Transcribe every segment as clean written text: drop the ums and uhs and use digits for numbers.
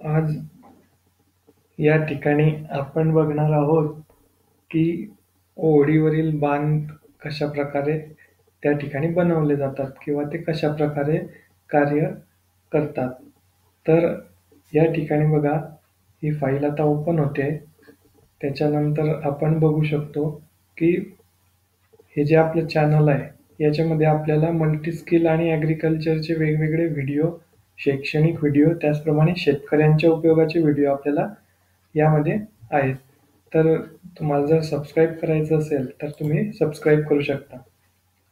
आज या ठिकाणी आपण बघणार आहोत की ओढीवरील बांध कशा प्रकारे त्या ठिकाणी बनवले जातात किंवा ते कशा प्रकारे कार्य करतात. तर या ठिकाणी बघा, ही फाईल आता ओपन होते. त्याच्यानंतर आपण बघू शकतो की हे जे आपलं चॅनल आहे याच्यामध्ये आपल्याला मल्टी स्किल आणि ॲग्रिकल्चरचे वेगवेगळे व्हिडिओ, शैक्षणिक व्हिडिओ, त्याचप्रमाणे शेतकऱ्यांच्या उपयोगाचे व्हिडिओ आपल्याला यामध्ये आहेत. तर तुम्हाला जर सबस्क्राईब करायचं असेल तर तुम्ही सबस्क्राईब करू शकता.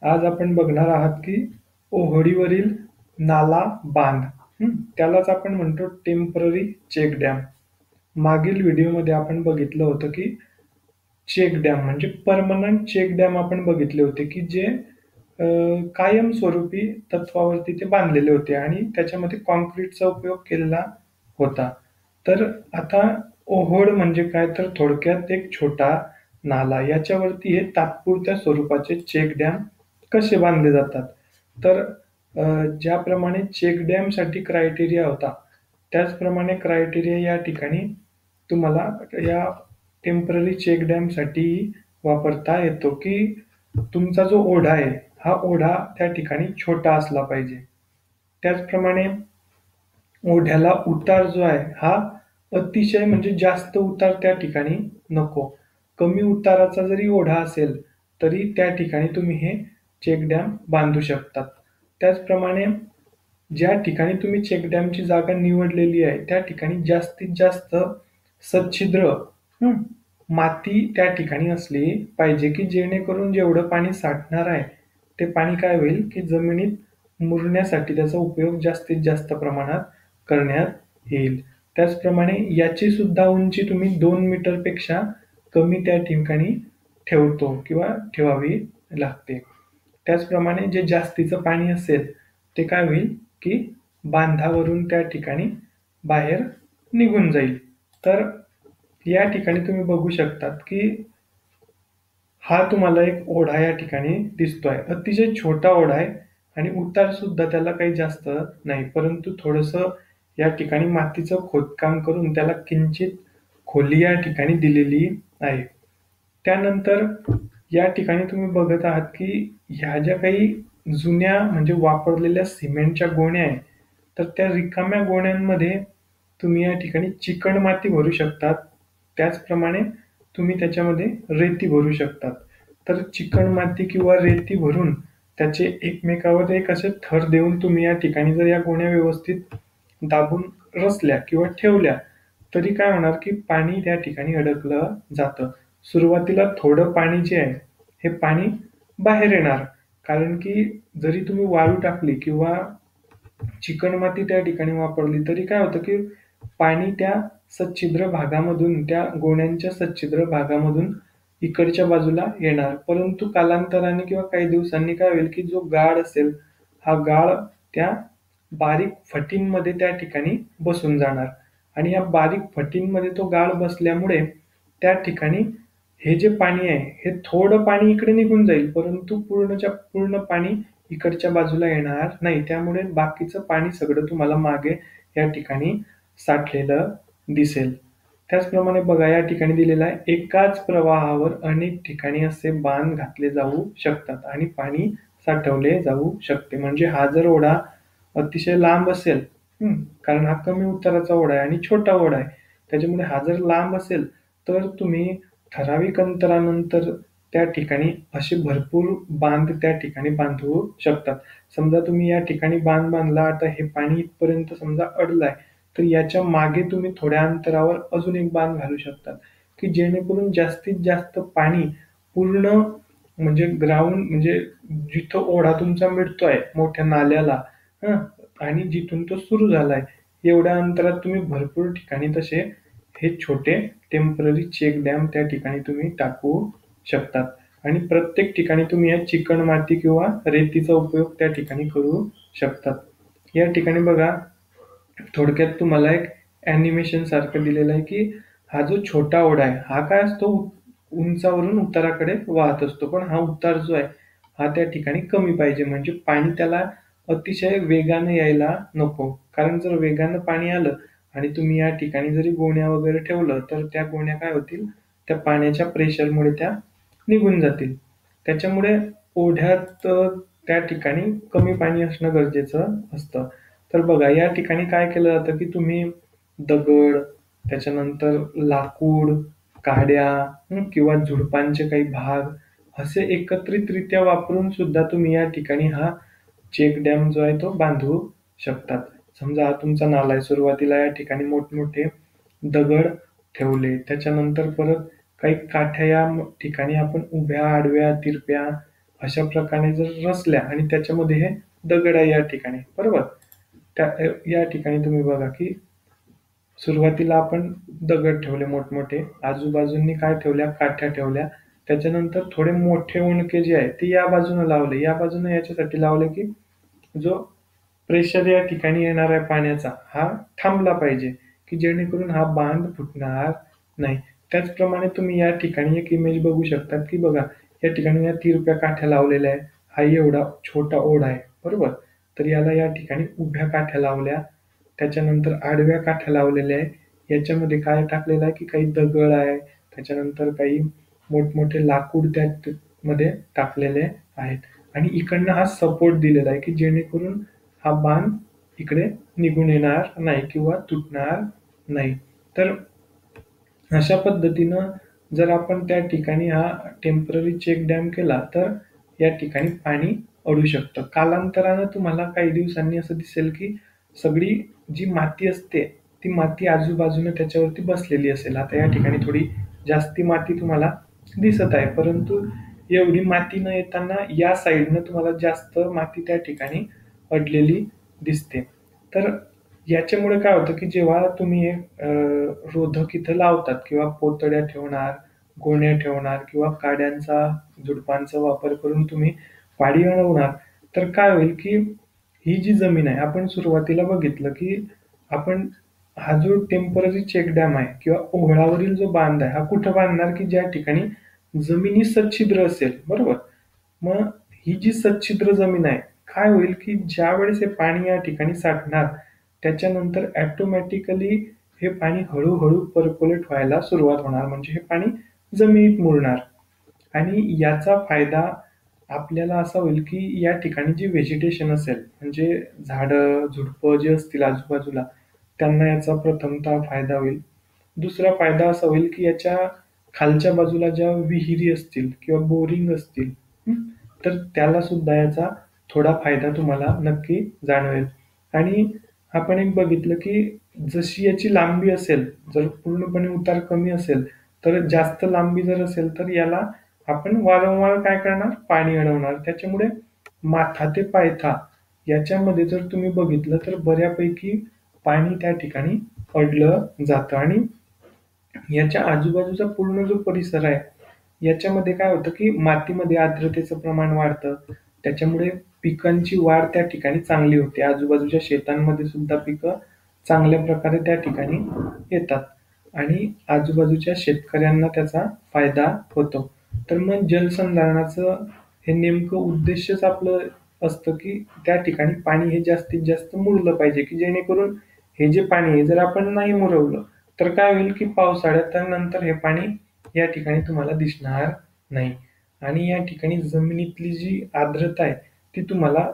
आज आपण बघणार आहात की ओहोडीवरील नाला बांध, त्यालाच आपण म्हणतो टेम्पररी चेक डॅम. मागील व्हिडिओमध्ये आपण बघितलं होतं की चेक डॅम म्हणजे परमनंट चेक डॅम आपण बघितले होते की जे कायमस्वरूपी तत्वावरती ते बांधलेले होते आणि त्याच्यामध्ये कॉन्क्रीटचा उपयोग केलेला होता. तर आता ओहोड म्हणजे काय, तर थोडक्यात एक छोटा नाला, याच्यावरती हे तात्पुरत्या स्वरूपाचे चेक डॅम कसे बांधले जातात. तर ज्याप्रमाणे चेक डॅमसाठी क्रायटेरिया होता त्याचप्रमाणे क्रायटेरिया या ठिकाणी तुम्हाला या टेम्पररी चेक डॅमसाठी वापरता येतो की तुमचा जो ओढा आहे हा ओढा त्या ठिकाणी छोटा असला पाहिजे. त्याचप्रमाणे ओढ्याला उतार जो आहे हा अतिशय म्हणजे जास्त उतार त्या ठिकाणी नको. कमी उताराचा जरी ओढा असेल तरी त्या ठिकाणी तुम्ही हे चेक डॅम बांधू शकतात. त्याचप्रमाणे ज्या ठिकाणी तुम्ही चेक डॅमची जागा निवडलेली आहे त्या ठिकाणी जास्तीत जास्त सच्छिद्र माती त्या ठिकाणी असली पाहिजे की जेणेकरून जेवढं पाणी साठणार आहे ते पाणी काय होईल की जमिनीत मुरण्यासाठी त्याचा उपयोग जास्तीत जास्त प्रमाणात करण्यात येईल. त्याचप्रमाणे याची सुद्धा उंची तुम्ही 2 मीटरपेक्षा कमी त्या ठिकाणी ठेवतो किंवा ठेवावी लागते. त्याचप्रमाणे जे जास्तीचं पाणी असेल ते काय होईल की बांधावरून त्या ठिकाणी बाहेर निघून जाईल. तर या ठिकाणी तुम्ही बघू शकतात की हा तुम्हाला एक ओढा या ठिकाणी दिसतोय. अतिशय छोटा ओढा आहे आणि उतार सुद्धा त्याला काही जास्त नाही, परंतु थोडंसं या ठिकाणी मातीचं खोदकाम करून त्याला किंचित खोली या ठिकाणी दिलेली आहे. त्यानंतर या ठिकाणी तुम्ही बघत आहात की ह्या ज्या काही जुन्या म्हणजे वापरलेल्या सिमेंटच्या गोण्या आहेत तर त्या रिकाम्या गोण्यांमध्ये तुम्ही या ठिकाणी चिकण माती भरू शकतात. त्याचप्रमाणे तुम्ही त्याच्यामध्ये रेती भरू शकतात. तर चिकण माती किंवा रेती भरून त्याचे एकमेकावर एक असे थर देऊन तुम्ही या ठिकाणी जर या गोण्या व्यवस्थित दाबून रचल्या किंवा ठेवल्या तरी काय होणार की पाणी त्या ठिकाणी अडकलं जातं. सुरुवातीला थोडं पाणी जे आहे हे पाणी बाहेर येणार, कारण की जरी तुम्ही वाळू टाकली किंवा चिकणमाती त्या ठिकाणी वापरली तरी काय होतं की पाणी त्या सच्छिद्र भागामधून, त्या गोण्यांच्या सच्छिद्र भागामधून इकडच्या बाजूला येणार. परंतु कालांतराने किंवा काही दिवसांनी काय होईल की जो गाळ असेल हा गाळ त्या बारीक फटींमध्ये त्या ठिकाणी बसून जाणार आणि या बारीक फटींमध्ये तो गाळ बसल्यामुळे त्या ठिकाणी हे जे पाणी आहे हे थोडं पाणी इकडे निघून जाईल, परंतु पूर्णच्या पूर्ण पाणी इकडच्या बाजूला येणार नाही. त्यामुळे बाकीचं पाणी सगळं तुम्हाला मागे या ठिकाणी साठलेलं दिसेल. त्याचप्रमाणे बघा या ठिकाणी दिलेलं आहे, एकाच प्रवाहावर अनेक ठिकाणी असे बांध घातले जाऊ शकतात आणि पाणी साठवले जाऊ शकते. म्हणजे हा जर ओढा अतिशय लांब असेल, कारण हा कमी उताराचा ओढा आहे आणि छोटा ओढा आहे, त्याच्यामुळे हा जर लांब असेल तर तुम्ही ठराविक अंतरानंतर त्या ठिकाणी असे भरपूर बांध त्या ठिकाणी बांधू शकतात. समजा तुम्ही या ठिकाणी बांध बांधला, आता हे पाणी इथपर्यंत समजा अडलंय तर याच्या मागे तुम्ही थोड्या अंतरावर अजून एक बांध घालू शकतात की जेणेकरून जास्तीत जास्त पाणी पूर्ण म्हणजे ग्राउंड म्हणजे जिथं ओढा तुमचा मिळतोय मोठ्या नाल्याला आणि जिथून तो सुरू झालाय एवढ्या अंतरात तुम्ही भरपूर ठिकाणी तसे हे छोटे टेम्पररी चेक डॅम त्या ठिकाणी तुम्ही टाकू शकतात आणि प्रत्येक ठिकाणी तुम्ही या चिकण माती किंवा रेतीचा उपयोग त्या ठिकाणी करू शकतात. या ठिकाणी बघा, थोडक्यात तुम्हाला एक ॲनिमेशन सारखं दिलेलं आहे की हा जो छोटा ओढा आहे हा काय असतो, उंचावरून उताराकडे वाहत असतो, पण हा उतार जो आहे हा त्या ठिकाणी कमी पाहिजे. म्हणजे पाणी त्याला अतिशय वेगाने यायला नको, कारण जर वेगानं पाणी आलं आणि तुम्ही या ठिकाणी जरी गोण्या वगैरे ठेवलं तर त्या गोण्या काय होतील, त्या पाण्याच्या प्रेशरमुळे त्या निघून जातील. त्याच्यामुळे ओढ्यात त्या ठिकाणी कमी पाणी असणं गरजेचं असतं. तर बघा या ठिकाणी काय केलं जातं की तुम्ही दगड, त्याच्यानंतर लाकूड, काड्या किंवा झुडपांचे काही भाग असे एकत्रितरित्या वापरून सुद्धा तुम्ही या ठिकाणी हा चेक डॅम जो आहे तो बांधू शकतात. समजा हा तुमचा नाला आहे, सुरुवातीला या ठिकाणी मोठमोठे दगड ठेवले, त्याच्यानंतर परत काही काठ्या या ठिकाणी आपण उभ्या, आडव्या, तिरप्या अशा प्रकारे जर रचल्या आणि त्याच्यामध्ये हे दगड आहे या ठिकाणी, बरोबर. त्या या ठिकाणी तुम्ही बघा की सुरुवातीला आपण दगड ठेवले मोठमोठे, आजूबाजूंनी काय ठेवल्या, काठ्या ठेवल्या, त्याच्यानंतर थोडे मोठे ओंडके जे आहे ते या बाजूने लावले. या बाजूने याच्यासाठी लावले की जो प्रेशर या ठिकाणी येणार आहे पाण्याचा हा थांबला पाहिजे, की जेणेकरून हा बांध फुटणार नाही. त्याचप्रमाणे तुम्ही या ठिकाणी एक इमेज बघू शकतात की बघा या ठिकाणी या तिरप्या काठ्या लावलेल्या आहे. हा एवढा छोटा ओढा आहे, बरोबर. तर याला या ठिकाणी उभ्या काठ्या लावल्या, त्याच्यानंतर आडव्या काठ्या लावलेल्या आहे. याच्यामध्ये काय टाकलेलं आहे की काही दगड आहे, त्याच्यानंतर काही मोठमोठे लाकूड त्यामध्ये टाकलेले आहेत आणि इकडनं हा सपोर्ट दिलेला आहे की जेणेकरून हा बांध इकडे निघून येणार नाही किंवा तुटणार नाही. तर अशा पद्धतीनं जर आपण त्या ठिकाणी हा टेम्पररी चेक डॅम केला तर या ठिकाणी पाणी अडू शकतं. कालांतरानं तुम्हाला काही दिवसांनी असं दिसेल की सगळी जी माती असते ती माती आजूबाजूने त्याच्यावरती बसलेली असेल. आता या ठिकाणी थोडी जास्ती माती तुम्हाला दिसत आहे, परंतु एवढी माती न येताना या साईडनं तुम्हाला जास्त माती त्या ठिकाणी अडलेली दिसते. तर याच्यामुळे काय होतं की जेव्हा तुम्ही एक रोधक इथं लावतात किंवा पोतड्या ठेवणार, गोण्या ठेवणार किंवा काड्यांचा, झुडपांचा वापर करून तुम्ही पाणी अडवणार, तर काय होईल की ही जी जमीन आहे, आपण सुरुवातीला बघितलं की आपण हा जो टेम्पररी चेक डॅम आहे किंवा ओहळावरील जो बांध आहे हा कुठं बांधणार की ज्या ठिकाणी जमिनी सच्छिद्र असेल, बरोबर. मग ही जी सच्छिद्र जमीन आहे, काय होईल की ज्या वेळेस हे पाणी या ठिकाणी साठणार त्याच्यानंतर ऑटोमॅटिकली हे पाणी हळूहळू पर्कोलेट व्हायला सुरुवात होणार, म्हणजे हे पाणी जमिनीत मुरणार. आणि याचा फायदा आपल्याला असा होईल की या ठिकाणी जी व्हेजिटेशन असेल, म्हणजे झाडं झुडपं जे असतील आजूबाजूला, त्यांना याचा प्रथमतः फायदा होईल. दुसरा फायदा असा होईल की याच्या खालच्या बाजूला ज्या विहिरी असतील किंवा बोरिंग असतील, तर त्याला सुद्धा याचा थोडा फायदा तुम्हाला नक्की जाणवेल. आणि आपण एक बघितलं की जशी याची लांबी असेल, जर पूर्णपणे उतार कमी असेल तर जास्त लांबी जर असेल तर याला आपण वारंवार काय करणार, पाणी अडवणार. त्याच्यामुळे माथा ते पायथा याच्यामध्ये जर तुम्ही बघितलं तर बऱ्यापैकी पाणी त्या ठिकाणी अडलं जातं. आणि याच्या आजूबाजूचा पूर्ण जो परिसर आहे याच्यामध्ये काय होतं की मातीमध्ये आर्द्रतेचं प्रमाण वाढतं, त्याच्यामुळे पिकांची वाढ त्या ठिकाणी चांगली होते. आजूबाजूच्या शेतांमध्ये सुद्धा पिकं चांगल्या प्रकारे त्या ठिकाणी येतात आणि आजूबाजूच्या शेतकऱ्यांना त्याचा फायदा होतो. तर मग जलसंधारणाचं हे नेमकं उद्देशच आपलं असतं की त्या ठिकाणी पाणी हे जास्तीत जास्त मुरलं पाहिजे, की जेणेकरून हे जे पाणी आहे जर आपण नाही मुरवलं तर काय होईल की पावसाळ्यात नंतर हे पाणी या ठिकाणी तुम्हाला दिसणार नाही आणि या ठिकाणी जमिनीतली जी आर्द्रता आहे ती तुम्हाला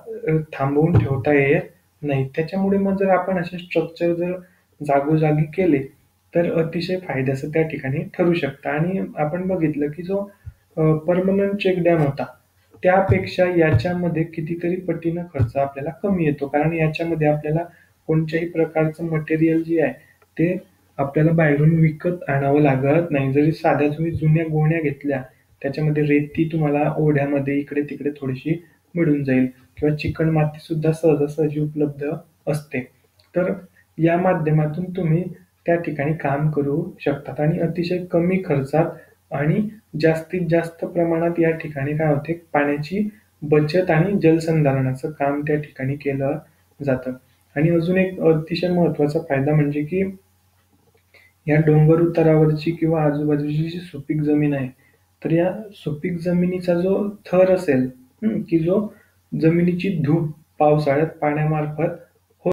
थांबवून ठेवता येत नाही. त्याच्यामुळे मग जर आपण असे स्ट्रक्चर जर जागोजागी केले तर अतिशय फायद्याचं त्या ठिकाणी ठरू शकतं. आणि आपण बघितलं की जो परमनंट चेक डॅम होता त्यापेक्षा याच्यामध्ये कितीतरी पटीनं खर्च आपल्याला कमी येतो, कारण याच्यामध्ये आपल्याला कोणत्याही प्रकारचं मटेरियल जे आहे ते आपल्याला बाहेरून विकत आणावं लागत नाही. जरी साध्या तुम्ही जुन्या गोण्या घेतल्या त्याच्यामध्ये रेती तुम्हाला ओढ्यामध्ये इकडे तिकडे थोडीशी मिळून जाईल किंवा चिकण माती सुद्धा सहजासहजी उपलब्ध असते. तर या माध्यमातून तुम्ही त्या ठिकाणी काम करू शकतात आणि अतिशय कमी खर्चात आणि जास्तीत जास्त प्रमाणात या ठिकाणी काय होते, पाण्याची बचत आणि जलसंधारणाचं काम त्या ठिकाणी केलं जातं. आणि अजून एक अतिशय महत्वाचा फायदा म्हणजे की या डोंगर उतारावरची किंवा आजूबाजूची जी सुपीक जमीन आहे, तर या सुपीक जमिनीचा जो थर असेल, की जो जमिनीची धूप पावसाळ्यात पाण्यामार्फत